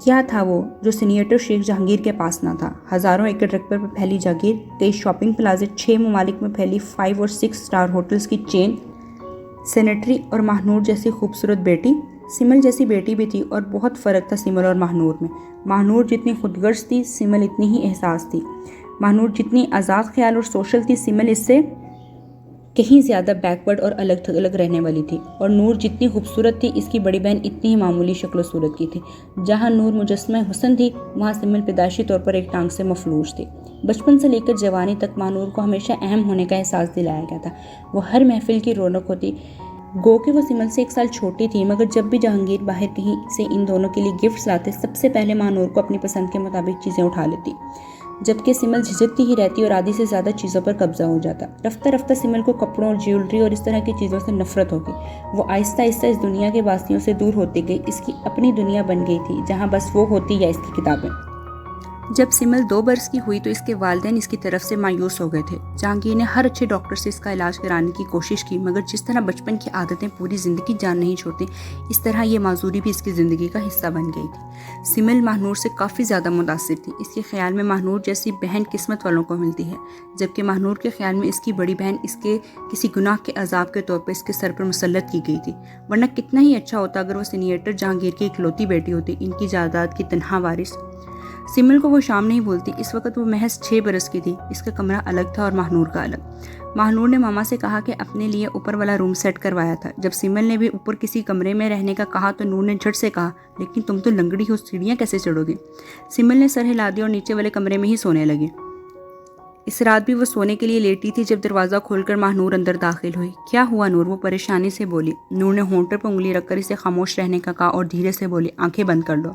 کیا تھا وہ جو سینیٹر شیخ جہانگیر کے پاس نہ تھا؟ ہزاروں ایکڑ رقبے پر پھیلی جاگیر، کئی شاپنگ پلازے، 6 ممالک میں پھیلی 5 اور 6 اسٹار ہوٹلز کی چین، سینیٹری اور ماہنور جیسی خوبصورت بیٹی۔ سمل جیسی بیٹی بھی تھی اور بہت فرق تھا سمل اور ماہنور میں۔ ماہنور جتنی خود غرض تھی، سمل اتنی ہی احساس تھی۔ ماہنور جتنی آزاد خیال اور سوشل تھی، سمل اس سے کہیں زیادہ بیکورڈ اور الگ تھلگ رہنے والی تھی۔ اور نور جتنی خوبصورت تھی، اس کی بڑی بہن اتنی ہی معمولی شکل و صورت کی تھی۔ جہاں نور مجسمہ حسن تھی، وہاں سمل پیدائشی طور پر ایک ٹانگ سے مفلوج تھی۔ بچپن سے لے کر جوانی تک ماہنور کو ہمیشہ اہم ہونے کا احساس دلایا گیا تھا۔ وہ ہر محفل کی رونق ہوتی۔ گو کہ وہ سمل سے 1 سال چھوٹی تھی، مگر جب بھی جہانگیر باہر کہیں سے ان دونوں کے لیے گفٹس لاتے، سب سے پہلے ماہنور کو اپنی پسند کے مطابق چیزیں اٹھا لیتی، جبکہ سمل جھجکتی ہی رہتی اور آدھی سے زیادہ چیزوں پر قبضہ ہو جاتا۔ رفتہ رفتہ سمل کو کپڑوں اور جیولری اور اس طرح کی چیزوں سے نفرت ہو گئی۔ وہ آہستہ آہستہ اس دنیا کے باستیوں سے دور ہوتی گئی۔ اس کی اپنی دنیا بن گئی تھی، جہاں بس وہ ہوتی یا اس کی کتابیں۔ جب سمل 2 برس کی ہوئی تو اس کے والدین اس کی طرف سے مایوس ہو گئے تھے۔ جہانگیر نے ہر اچھے ڈاکٹر سے اس کا علاج کرانے کی کوشش کی، مگر جس طرح بچپن کی عادتیں پوری زندگی جان نہیں چھوڑتی، اس طرح یہ معذوری بھی اس کی زندگی کا حصہ بن گئی تھی۔ سمل ماہنور سے کافی زیادہ متاثر تھی۔ اس کے خیال میں ماہنور جیسی بہن قسمت والوں کو ملتی ہے، جبکہ ماہنور کے خیال میں اس کی بڑی بہن اس کے کسی گناہ کے عذاب کے طور پر اس کے سر پر مسلط کی گئی تھی۔ ورنہ کتنا ہی اچھا ہوتا اگر وہ سینیٹر جہانگیر کی اکلوتی بیٹی ہوتی، ان کی جائیداد کی تنہا وارث۔ سمل کو وہ شام نہیں بھولتی۔ اس وقت وہ محض 6 برس کی تھی۔ اس کا کمرہ الگ تھا اور ماہنور کا الگ۔ ماہنور نے ماما سے کہا کہ اپنے لیے اوپر والا روم سیٹ کروایا تھا۔ جب سمل نے بھی اوپر کسی کمرے میں رہنے کا کہا تو نور نے جھٹ سے کہا، لیکن تم تو لنگڑی ہو، سیڑھیاں کیسے چڑھو گی؟ سمل نے سر ہلا دیا اور نیچے والے کمرے میں ہی سونے لگی۔ اس رات بھی وہ سونے کے لیے لیٹی تھی جب دروازہ کھول کر ماہنور اندر داخل ہوئی۔ کیا ہوا نور؟ وہ پریشانی سے بولی۔ نور نے ہونٹوں پر انگلی رکھ کر اسے خاموش رہنے کا کہا اور دھیرے سے بولی، آنکھیں بند کر لو۔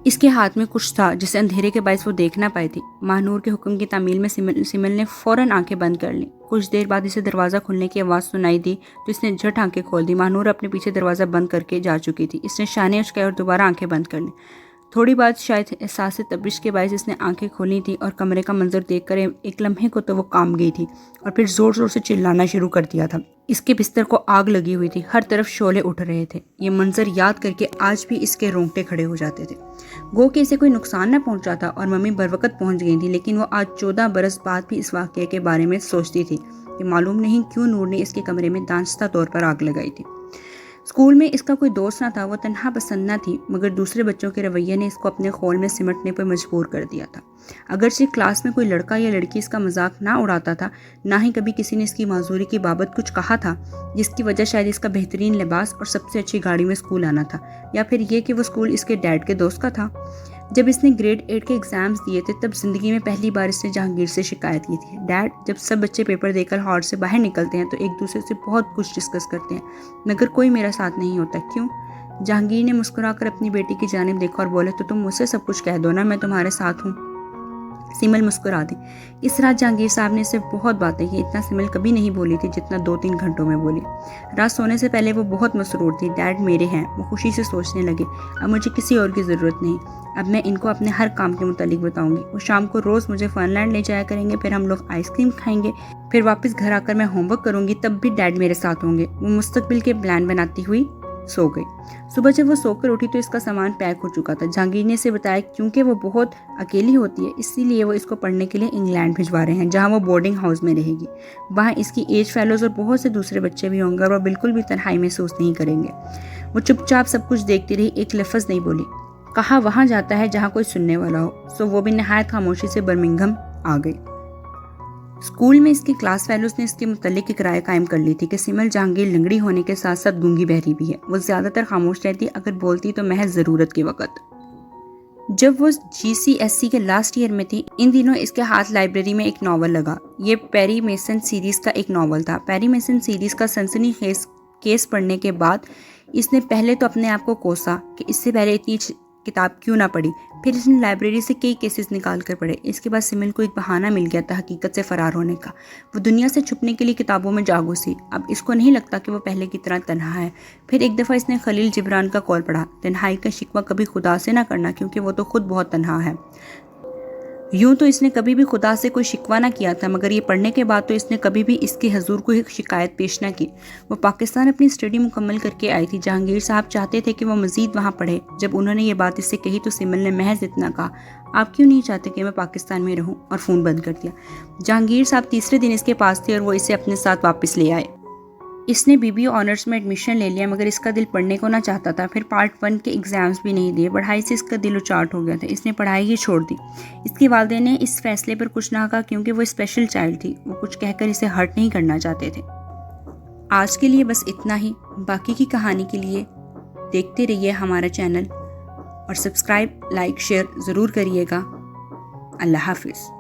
اس کے ہاتھ میں کچھ تھا جسے اندھیرے کے باعث وہ دیکھ نہ پائی تھی۔ ماہنور کے حکم کی تعمیل میں سمل نے فوراً آنکھیں بند کر لیں۔ کچھ دیر بعد اسے دروازہ کھلنے کی آواز سنائی دی تو اس نے جھٹ آنکھیں کھول دی۔ ماہنور اپنے پیچھے دروازہ بند کر کے جا چکی تھی۔ اس نے شانے اچکائے اور دوبارہ آنکھیں بند کر لیں۔ تھوڑی بعد شاید احساس تپش کے باعث اس نے آنکھیں کھولی تھی اور کمرے کا منظر دیکھ کر ایک لمحے کو تو وہ کانپ گئی تھی اور پھر زور زور سے چلانا شروع کر دیا تھا۔ اس کے بستر کو آگ لگی ہوئی تھی، ہر طرف شعلے اٹھ رہے تھے۔ یہ منظر یاد کر کے آج بھی اس کے رونگٹے کھڑے ہو جاتے تھے۔ گو کہ اسے کوئی نقصان نہ پہنچا تھا اور ممی بروقت پہنچ گئی تھی، لیکن وہ آج 14 برس بعد بھی اس واقعے کے بارے میں سوچتی تھی کہ معلوم نہیں کیوں نور نے اس کے کمرے میں دانستہ طور پر آگ لگائی تھی۔ اسکول میں اس کا کوئی دوست نہ تھا، وہ تنہا پسند نہ تھی، مگر دوسرے بچوں کے رویے نے اس کو اپنے خول میں سمٹنے پر مجبور کر دیا تھا۔ اگرچہ کلاس میں کوئی لڑکا یا لڑکی اس کا مذاق نہ اڑاتا تھا، نہ ہی کبھی کسی نے اس کی معذوری کی بابت کچھ کہا تھا، جس کی وجہ شاید اس کا بہترین لباس اور سب سے اچھی گاڑی میں اسکول آنا تھا، یا پھر یہ کہ وہ اسکول اس کے ڈیڈ کے دوست کا تھا۔ جب اس نے گریڈ 8 کے ایگزامز دیے تھے، تب زندگی میں پہلی بار اس نے جہانگیر سے شکایت کی تھی، ڈیڈ، جب سب بچے پیپر دے کر ہال سے باہر نکلتے ہیں تو ایک دوسرے سے بہت کچھ ڈسکس کرتے ہیں، مگر کوئی میرا ساتھ نہیں ہوتا، کیوں؟ جہانگیر نے مسکرا کر اپنی بیٹی کی جانب دیکھا اور بولے، تو تم مجھ سے سب کچھ کہہ دو نا، میں تمہارے ساتھ ہوں۔ سمل مسکرا دی۔ اس رات جہانگیر صاحب نے اسے بہت باتیں کی، اتنا سمل کبھی نہیں بولی تھی جتنا 2-3 گھنٹوں میں بولی۔ رات سونے سے پہلے وہ بہت مسرور تھی، ڈیڈ میرے ہیں، وہ خوشی سے سوچنے لگے، اب مجھے کسی اور کی ضرورت نہیں، اب میں ان کو اپنے ہر کام کے متعلق بتاؤں گی۔ وہ شام کو روز مجھے فن لینڈ لے جایا کریں گے، پھر ہم لوگ آئس کریم کھائیں گے، پھر واپس گھر آ کر میں ہوم ورک کروں گی، تب بھی ڈیڈ میرے ساتھ ہوں گے۔ وہ مستقبل کے پلان بناتی ہوئی سو گئی۔ صبح جب وہ سو کر اٹھی تو اس کا سامان پیک ہو چکا تھا۔ جہانگیر نے اسے بتایا کیونکہ وہ بہت اکیلی ہوتی ہے، اسی لیے وہ اس کو پڑھنے کے لیے انگلینڈ بھجوا رہے ہیں، جہاں وہ بورڈنگ ہاؤس میں رہے گی۔ وہاں اس کی ایج فیلوز اور بہت سے دوسرے بچے بھی ہوں گے اور وہ بالکل بھی تنہائی محسوس نہیں کریں گے۔ وہ چپ چاپ سب کچھ دیکھتی رہی، ایک لفظ نہیں بولی۔ کہا وہاں جاتا ہے جہاں کوئی سننے والا ہو، سو وہ بھی نہایت خاموشی سے برمنگھم آ گئی۔ اسکول میں اس کی کلاس فیلوز نے اس کے متعلق ایک رائے قائم کر لی تھی کہ سمل جہانگیر لنگڑی ہونے کے ساتھ ساتھ گونگی بہری بھی ہے۔ وہ زیادہ تر خاموش رہتی، اگر بولتی تو محض ضرورت کے وقت۔ جب وہ GCSE کے لاسٹ ایئر میں تھی، ان دنوں اس کے ہاتھ لائبریری میں ایک ناول لگا۔ یہ پیری میسن سیریز کا ایک ناول تھا۔ پیری میسن سیریز کا سنسنی خیز کیس پڑھنے کے بعد اس نے پہلے تو اپنے آپ کو کوسا کہ اس سے پہلے اتنی کتاب کیوں نہ پڑھی، پھر اس نے لائبریری سے کئی کیسز نکال کر پڑھے۔ اس کے بعد سمل کو ایک بہانہ مل گیا تھا حقیقت سے فرار ہونے کا۔ وہ دنیا سے چھپنے کے لیے کتابوں میں جا گھسی۔ اب اس کو نہیں لگتا کہ وہ پہلے کی طرح تنہا ہے۔ پھر ایک دفعہ اس نے خلیل جبران کا قول پڑھا، تنہائی کا شکوہ کبھی خدا سے نہ کرنا کیونکہ وہ تو خود بہت تنہا ہے۔ یوں تو اس نے کبھی بھی خدا سے کوئی شکوہ نہ کیا تھا، مگر یہ پڑھنے کے بعد تو اس نے کبھی بھی اس کے حضور کو ایک شکایت پیش نہ کی۔ وہ پاکستان اپنی اسٹڈی مکمل کر کے آئی تھی۔ جہانگیر صاحب چاہتے تھے کہ وہ مزید وہاں پڑھے۔ جب انہوں نے یہ بات اس سے کہی تو سمل نے محض اتنا کہا، آپ کیوں نہیں چاہتے کہ میں پاکستان میں رہوں، اور فون بند کر دیا۔ جہانگیر صاحب تیسرے دن اس کے پاس تھے اور وہ اسے اپنے ساتھ واپس لے آئے۔ اس نے BBA آنرز میں ایڈمیشن لے لیا، مگر اس کا دل پڑھنے کو نہ چاہتا تھا۔ پھر پارٹ 1 کے ایگزامز بھی نہیں دیے۔ پڑھائی سے اس کا دل اچاٹ ہو گیا تھا۔ اس نے پڑھائی ہی چھوڑ دی۔ اس کے والدین نے اس فیصلے پر کچھ نہ کہا، کیونکہ وہ اسپیشل چائلڈ تھی۔ وہ کچھ کہہ کر اسے ہرٹ نہیں کرنا چاہتے تھے۔ آج کے لیے بس اتنا ہی۔ باقی کی کہانی کے لیے دیکھتے رہیے ہمارا چینل، اور سبسکرائب، لائک، شیئر ضرور کریے گا۔ اللہ حافظ۔